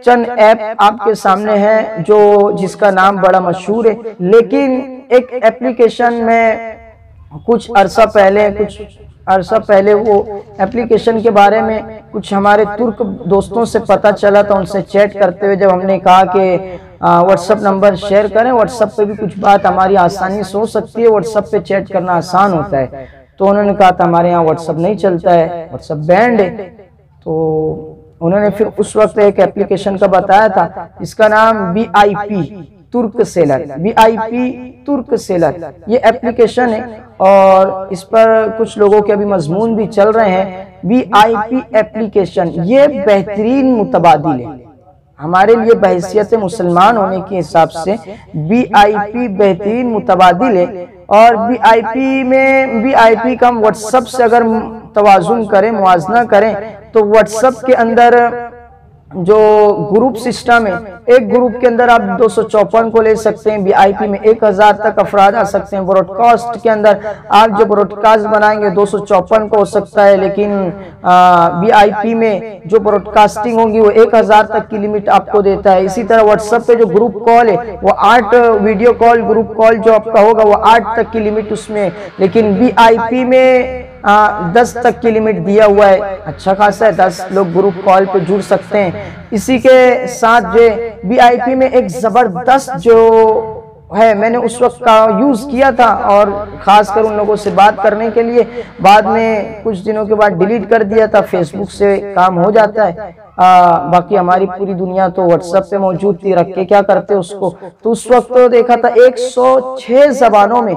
چند ایپ آپ کے سامنے ہیں جو جس کا نام بڑا مشہور ہے، لیکن ایک اپلیکیشن میں کچھ عرصہ پہلے وہ اپلیکیشن کے بارے میں کچھ ہمارے ترک دوستوں سے پتہ چلا تھا، ان سے چیٹ کرتے ہوئے جب ہم نے کہا کہ واٹس اپ نمبر شیئر کریں، واٹس اپ پہ بھی کچھ بات ہماری آسانی سے ہو سکتی ہے، واٹس اپ پہ چیٹ کرنا آسان ہوتا ہے، تو انہوں نے کہا تھا ہمارے یہاں واٹس اپ نہیں چلتا ہے، واٹس اپ بینڈ ہے۔ تو انہوں نے پھر اس وقت ایک اپلیکیشن کا بتایا تھا اس کا نام VIP ترک سیلر، VIP ترک سیلر یہ اپلیکیشن ہے، اور اس پر کچھ لوگوں کے ابھی مضمون بھی چل رہے ہیں۔ VIP اپلیکیشن یہ بہترین متبادل ہے ہمارے لیے بحیثیت مسلمان ہونے کے حساب سے، VIP بہترین متبادل ہے، اور VIP کا ہم واٹس اپ سے اگر توازن کریں، موازنہ کریں تو واٹس اپ کے اندر جو گروپ سسٹم ہے، ایک گروپ کے اندر آپ 254 کو لے سکتے ہیں، VIP میں 1000 تک افراد آ سکتے ہیں، براڈ کاسٹ کے اندر آپ جو براڈ کاسٹ بنائیں گے 254 کو ہو سکتا ہے، لیکن VIP میں جو براڈ کاسٹنگ ہوگی وہ 1000 تک کی لیمٹ آپ کو دیتا ہے۔ اسی طرح واٹس اپ پہ جو گروپ کال ہے وہ 8 ویڈیو کال گروپ کال جو آپ کا ہوگا وہ 8 تک کی لیمٹ اس میں، لیکن VIP میں 10 تک کی لیمٹ دیا ہوا ہے، اچھا خاصا ہے، 10 لوگ گروپ کال پہ جڑ سکتے ہیں۔ اسی کے ساتھ جو VIP میں ایک زبردست جو ہے، میں نے اس وقت کا یوز کیا تھا اور خاص کر ان لوگوں سے بات کرنے کے لیے، بعد میں کچھ دنوں کے بعد ڈیلیٹ کر دیا تھا، فیس بک سے کام ہو جاتا ہے، باقی ہماری پوری دنیا تو واٹس اپ پہ موجود تھی، رکھ کے کیا کرتے اس کو، تو اس وقت تو دیکھا تھا 106 زبانوں میں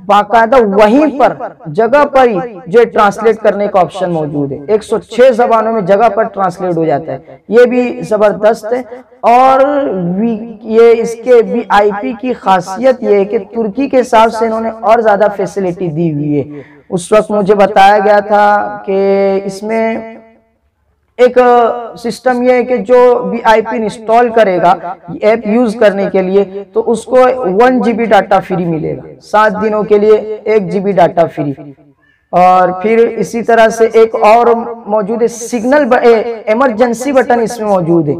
باقاعدہ وہیں پر جگہ پر ہی جو ٹرانسلیٹ کرنے کا آپشن موجود ہے، 106 زبانوں میں جگہ پر ٹرانسلیٹ ہو جاتا ہے، یہ بھی زبردست ہے۔ اور یہ اس کے VIP کی خاصیت یہ ہے کہ ترکی کے حساب سے انہوں نے اور زیادہ فیسیلیٹی دی ہوئی ہے۔ اس وقت مجھے بتایا گیا تھا کہ اس میں ایک سسٹم یہ ہے کہ جو VIP انسٹال کرے گا ایپ یوز کرنے کے لیے تو اس کو 1 GB ڈاٹا فری ملے گا، 7 دنوں کے لیے 1 GB ڈاٹا فری۔ اور پھر اسی طرح سے ایک اور موجود ہے سگنل ایمرجنسی بٹن اس میں موجود ہے،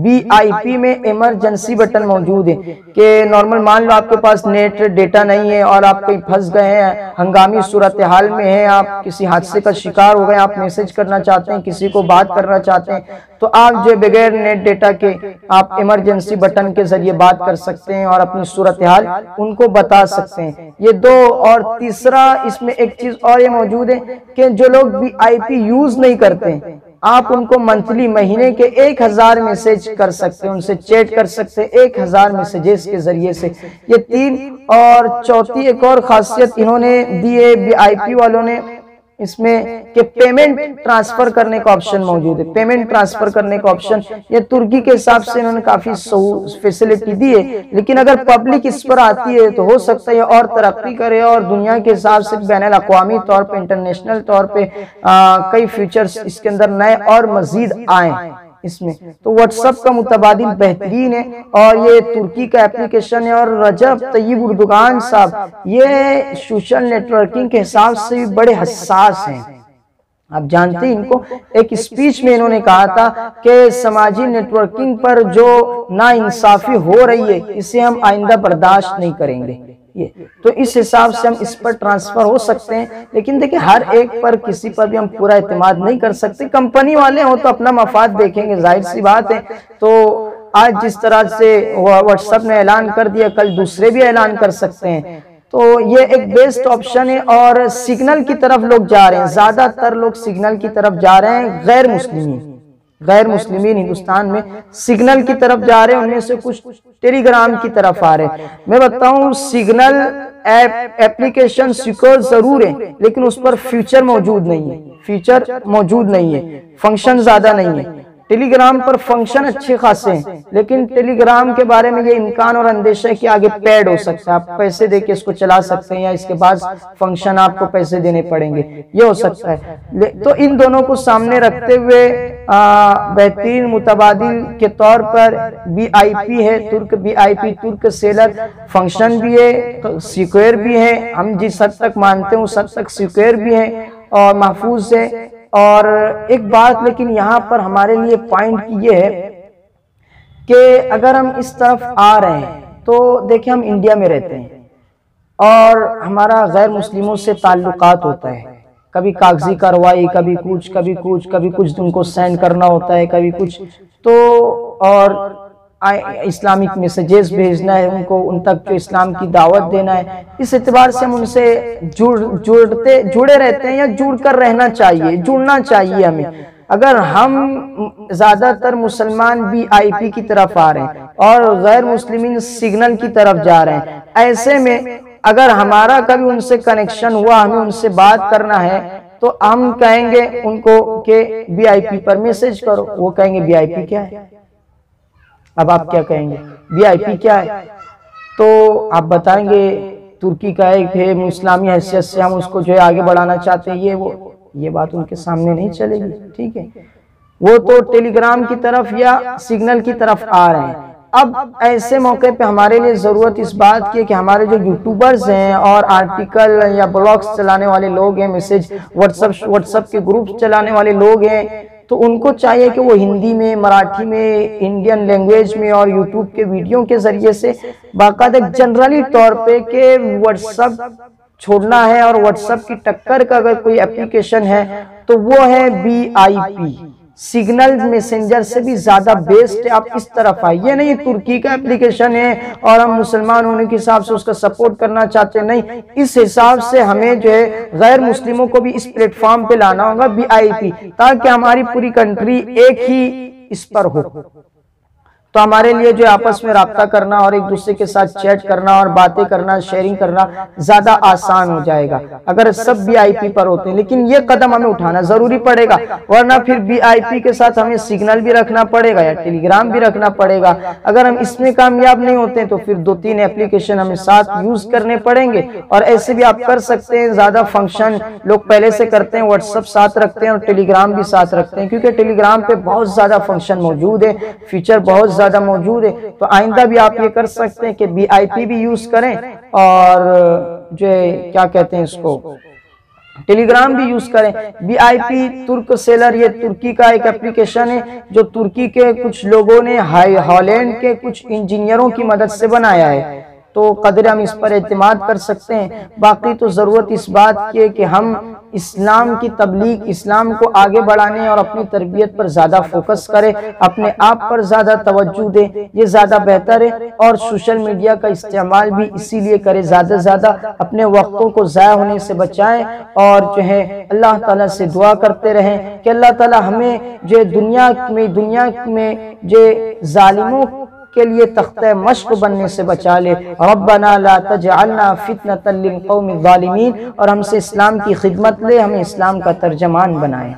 VIP میں ایمرجنسی بٹن موجود ہے کہ نارمل مان لو آپ کے پاس نیٹ ڈیٹا نہیں ہے اور آپ کہیں پھنس گئے ہیں، ہنگامی صورتحال میں ہیں، آپ کسی حادثے کا شکار ہو گئے، آپ میسج کرنا چاہتے ہیں، کسی کو بات کرنا چاہتے ہیں، تو آپ جو بغیر نیٹ ڈیٹا کے آپ ایمرجنسی بٹن کے ذریعے بات کر سکتے ہیں اور اپنی صورتحال ان کو بتا سکتے ہیں۔ یہ دو، اور تیسرا اس میں ایک چیز اور یہ موجود ہے کہ جو لوگ VIP یوز نہیں کرتے ہیں آپ ان کو منتھلی مہینے کے 1000 میسج کر سکتے ہیں، ان سے چیٹ کر سکتے ہیں 1000 میسیجز کے ذریعے سے۔ یہ 3، اور چوتھی ایک اور خاصیت انہوں نے دی ہے VIP والوں نے اس میں کہ پیمنٹ ٹرانسفر کرنے کا آپشن موجود ہے، پیمنٹ ٹرانسفر کرنے کا آپشن یہ ترکی کے حساب سے انہوں نے کافی فیسیلیٹی دی ہے، لیکن اگر پبلک اس پر آتی ہے تو ہو سکتا ہے اور ترقی کرے اور دنیا کے حساب سے بین الاقوامی طور پہ انٹرنیشنل طور پہ کئی فیچرز اس کے اندر نئے اور مزید آئیں اس میں۔ تو واٹس اپ کا متبادل بہترین ہے، اور یہ ترکی کا اپلیکیشن ہے، اور رجب طیب اردگان صاحب یہ سوشل نیٹورکنگ کے حساب سے بھی بڑے حساس ہیں۔ آپ جانتے ہیں ان کو ایک اسپیچ میں انہوں نے کہا تھا کہ سماجی نیٹورکنگ پر جو ناانصافی ہو رہی ہے اسے ہم آئندہ برداشت نہیں کریں گے، تو اس حساب سے ہم اس پر ٹرانسفر ہو سکتے ہیں، لیکن دیکھیں ہر ایک پر کسی پر بھی ہم پورا اعتماد نہیں کر سکتے، کمپنی والے ہوں تو اپنا مفاد دیکھیں گے، ظاہر سی بات ہے۔ تو آج جس طرح سے واٹس ایپ نے اعلان کر دیا کل دوسرے بھی اعلان کر سکتے ہیں، تو یہ ایک بیسٹ آپشن ہے، اور سگنل کی طرف لوگ جا رہے ہیں، زیادہ تر لوگ سگنل کی طرف جا رہے ہیں، غیر مسلمین ہندوستان میں سگنل کی طرف جا رہے ہیں، ان میں سے کچھ ٹیلی گرام کی طرف آ رہے ہیں۔ میں بتاؤں سگنل اپلیکیشن سیکور ضرور ہے لیکن اس پر فیچر موجود نہیں ہے، فنکشن زیادہ نہیں ہے۔ ٹیلی گرام پر فنکشن اچھے خاصے ہیں، لیکن ٹیلی گرام کے بارے میں یہ امکان اور اندیشہ ہے کہ آگے پیڈ ہو سکتا ہے، آپ پیسے دے کے اس کو چلا سکتے ہیں یا اس کے بعد فنکشن آپ کو پیسے دینے پڑیں گے، یہ ہو سکتا ہے۔ تو ان دونوں کو سامنے رکھتے ہوئے بہترین متبادل کے طور پر VIP ہے، VIP ترک سیلر، فنکشن بھی ہے، سیکیور بھی ہے، ہم جس حد تک مانتے ہیں اس حد تک سیکیور بھی ہے اور محفوظ ہے۔ اور ایک بات لیکن یہاں پر ہمارے لیے پوائنٹ یہ ہے کہ اگر ہم اس طرف آ رہے ہیں تو دیکھیں ہم انڈیا میں رہتے ہیں اور ہمارا غیر مسلموں سے تعلقات ہوتا ہے، کبھی کاغذی کارروائی، کبھی کچھ ان کو سینڈ کرنا ہوتا ہے، کبھی کچھ تو اور اسلامک میسیجز بھیجنا ہے ان کو، ان تک جو اسلام کی دعوت دینا ہے۔ اس اعتبار سے ہم ان سے جڑے رہتے ہیں یا جڑ کر رہنا چاہیے، جڑنا چاہیے ہمیں۔ اگر ہم زیادہ تر مسلمان بی آئی پی کی طرف آ رہے ہیں اور غیر مسلمین سگنل کی طرف جا رہے ہیں، ایسے میں اگر ہمارا کبھی ان سے کنیکشن ہوا، ہمیں ان سے بات کرنا ہے تو ہم کہیں گے ان کو کہ be I P per message کرو، وہ کہیں گے بی آئی پی کیا ہے؟ اب آپ کیا کہیں گے؟ بی آئی پی کیا ہے؟ تو آپ بتائیں گے ترکی کا ایک ہے، اسلامی حیثیت سے ہم اس کو جو ہے آگے بڑھانا چاہتے ہیں، یہ بات ان کے سامنے نہیں چلے گی، ٹھیک ہے؟ وہ تو ٹیلی گرام کی طرف یا سگنل کی طرف آ رہے ہیں۔ اب ایسے موقع پہ ہمارے لیے ضرورت اس بات کی کہ ہمارے جو یوٹیوبرز ہیں اور آرٹیکل یا بلاگز چلانے والے لوگ ہیں، میسج واٹس ایپ کے گروپ چلانے والے لوگ ہیں، تو ان کو چاہیے کہ وہ ہندی میں، مراٹھی میں، انڈین لینگویج میں اور یوٹیوب کے ویڈیو کے ذریعے سے باقاعدہ جنرلی طور پہ کہ واٹس ایپ چھوڑنا ہے، اور واٹس ایپ کی ٹکر کا اگر کوئی اپلیکیشن ہے تو وہ ہے B I P. Signal messenger سے بھی زیادہ بیسٹ ہے، آپ اس طرف آئیے۔ یہ نہیں ترکی کا اپلیکیشن ہے اور ہم مسلمان ہونے کے حساب سے اس کا سپورٹ کرنا چاہتے ہیں، نہیں، اس حساب سے ہمیں جو ہے غیر مسلموں کو بھی اس پلیٹ فارم پہ لانا ہوگا بی آئی پی، تاکہ ہماری پوری کنٹری ایک ہی اس پر ہو۔ تو ہمارے لیے جو آپس میں رابطہ کرنا اور ایک دوسرے کے ساتھ چیٹ کرنا اور باتیں کرنا، شیئرنگ کرنا زیادہ آسان ہو جائے گا اگر سب بی آئی پی پر ہوتے ہیں۔ لیکن یہ قدم ہمیں اٹھانا ضروری پڑے گا، ورنہ پھر بی آئی پی کے ساتھ ہمیں سگنل بھی رکھنا پڑے گا یا ٹیلی گرام بھی رکھنا پڑے گا۔ اگر ہم اس میں کامیاب نہیں ہوتے ہیں تو پھر 2-3 اپلیکیشن ہمیں ساتھ یوز کرنے پڑیں گے، اور ایسے بھی آپ کر سکتے ہیں۔ زیادہ فنکشن لوگ پہلے سے کرتے ہیں، واٹس ایپ ساتھ رکھتے ہیں اور ٹیلی گرام بھی ساتھ رکھتے ہیں، کیونکہ ٹیلی گرام پہ بہت زیادہ فنکشن موجود ہے، فیچر بہت زیادہ موجود ہے۔ تو آئندہ بھی آپ یہ کر سکتے ہیں کہ بی آئی پی بھی یوز کریں اور جو کیا کہتے ہیں اس کو ٹیلی گرام بھی یوز کریں۔ بی آئی پی ترک سیلر، یہ ترکی کا ایک اپلیکیشن ہے جو ترکی کے کچھ لوگوں نے ہالینڈ کے کچھ انجینئروں کی مدد سے بنایا ہے، تو قدر ہم اس پر اعتماد کر سکتے ہیں۔ باقی تو ضرورت اس بات کی ہے کہ ہم اسلام کی تبلیغ، اسلام کو آگے بڑھانے اور اپنی تربیت پر زیادہ فوکس کریں، اپنے آپ پر زیادہ توجہ دیں، یہ زیادہ بہتر ہے۔ اور سوشل میڈیا کا استعمال بھی اسی لیے کریں، زیادہ زیادہ اپنے وقتوں کو ضائع ہونے سے بچائیں، اور جو ہے اللہ تعالیٰ سے دعا کرتے رہیں کہ اللہ تعالیٰ ہمیں جو دنیا میں جو ظالموں کے لیے تختہ مشق بننے سے بچا لے۔ ربنا لا تجعلنا فتنة للقوم الظالمین، اور ہم سے اسلام کی خدمت لے، ہمیں اسلام کا ترجمان بنائے۔